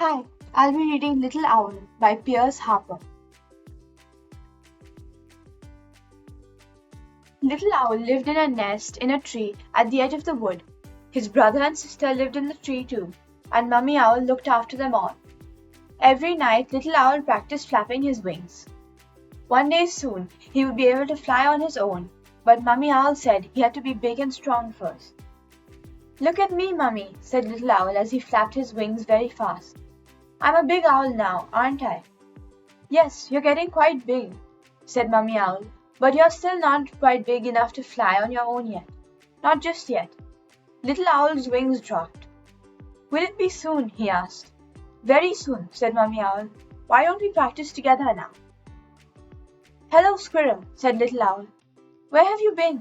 Hi, I'll be reading Little Owl by Pierce Harper. Little Owl lived in a nest in a tree at the edge of the wood. His brother and sister lived in the tree too, and Mummy Owl looked after them all. Every night, Little Owl practiced flapping his wings. One day soon, he would be able to fly on his own, but Mummy Owl said he had to be big and strong first. "Look at me, Mummy," said Little Owl as he flapped his wings very fast. "I'm a big owl now, aren't I?" "Yes, you're getting quite big," said Mummy Owl, "but you're still not quite big enough to fly on your own yet. Not just yet." Little Owl's wings dropped. "Will it be soon?" he asked. "Very soon," said Mummy Owl. "Why don't we practice together now?" "Hello, Squirrel," said Little Owl. "Where have you been?"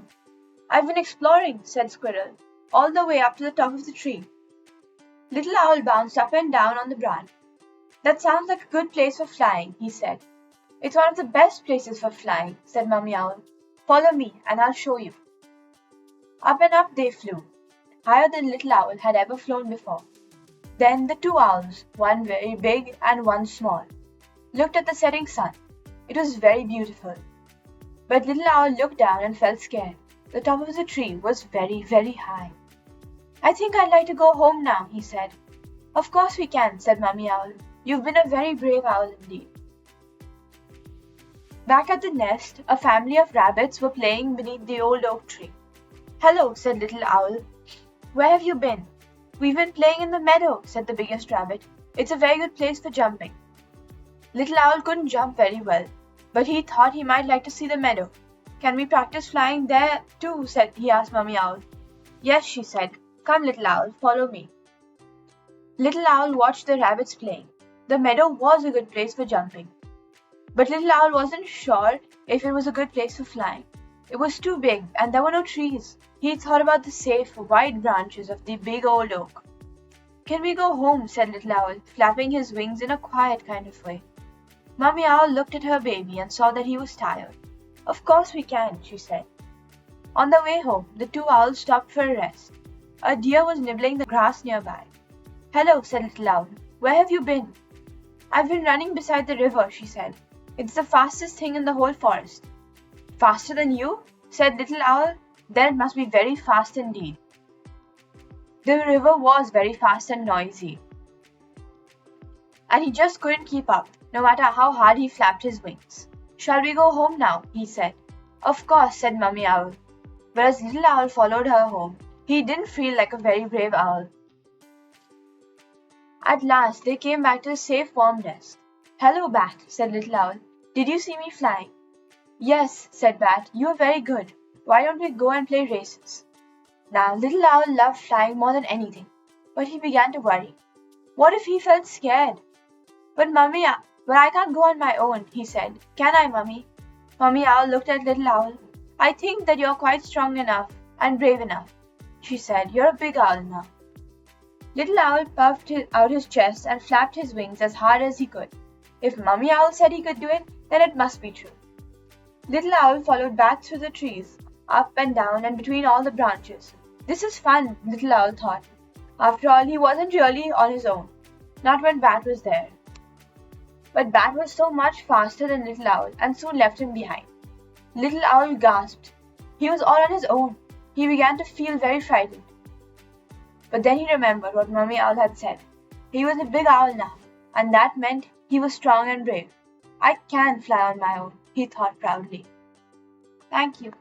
"I've been exploring," said Squirrel, "all the way up to the top of the tree." Little Owl bounced up and down on the branch. "That sounds like a good place for flying," he said. "It's one of the best places for flying," said Mummy Owl. "Follow me, and I'll show you." Up and up they flew, higher than Little Owl had ever flown before. Then the two owls, one very big and one small, looked at the setting sun. It was very beautiful. But Little Owl looked down and felt scared. The top of the tree was very, very high. "I think I'd like to go home now," he said. "Of course we can," said Mummy Owl. "You've been a very brave owl indeed." Back at the nest, a family of rabbits were playing beneath the old oak tree. "Hello," said Little Owl. "Where have you been?" "We've been playing in the meadow," said the biggest rabbit. "It's a very good place for jumping." Little Owl couldn't jump very well, but he thought he might like to see the meadow. "Can we practice flying there too?" he asked Mummy Owl. "Yes," she said. "Come, Little Owl, follow me." Little Owl watched the rabbits playing. The meadow was a good place for jumping. But Little Owl wasn't sure if it was a good place for flying. It was too big, and there were no trees. He thought about the safe, wide branches of the big old oak. "Can we go home?" said Little Owl, flapping his wings in a quiet kind of way. Mummy Owl looked at her baby and saw that he was tired. "Of course we can," she said. On the way home, the two owls stopped for a rest. A deer was nibbling the grass nearby. "Hello," said Little Owl. "Where have you been?" "I've been running beside the river," she said. "It's the fastest thing in the whole forest." "Faster than you?" said Little Owl. "Then it must be very fast indeed." The river was very fast and noisy, and he just couldn't keep up, no matter how hard he flapped his wings. "Shall we go home now?" he said. "Of course," said Mummy Owl. But as Little Owl followed her home, he didn't feel like a very brave owl. At last they came back to the safe, warm nest. "Hello, Bat," said Little Owl. "Did you see me flying?" "Yes," said Bat. "You are very good. Why don't we go and play races?" Now Little Owl loved flying more than anything, but he began to worry. What if he felt scared? But I can't go on my own," he said. "Can I, Mummy?" Mummy Owl looked at Little Owl. "I think that you're quite strong enough and brave enough," she said. "You're a big owl now." Little Owl puffed out his chest and flapped his wings as hard as he could. If Mummy Owl said he could do it, then it must be true. Little Owl followed Bat through the trees, up and down and between all the branches. This is fun, Little Owl thought. After all, he wasn't really on his own. Not when Bat was there. But Bat was so much faster than Little Owl and soon left him behind. Little Owl gasped. He was all on his own. He began to feel very frightened. But then he remembered what Mummy Owl had said. He was a big owl now, and that meant he was strong and brave. "I can fly on my own," he thought proudly. Thank you.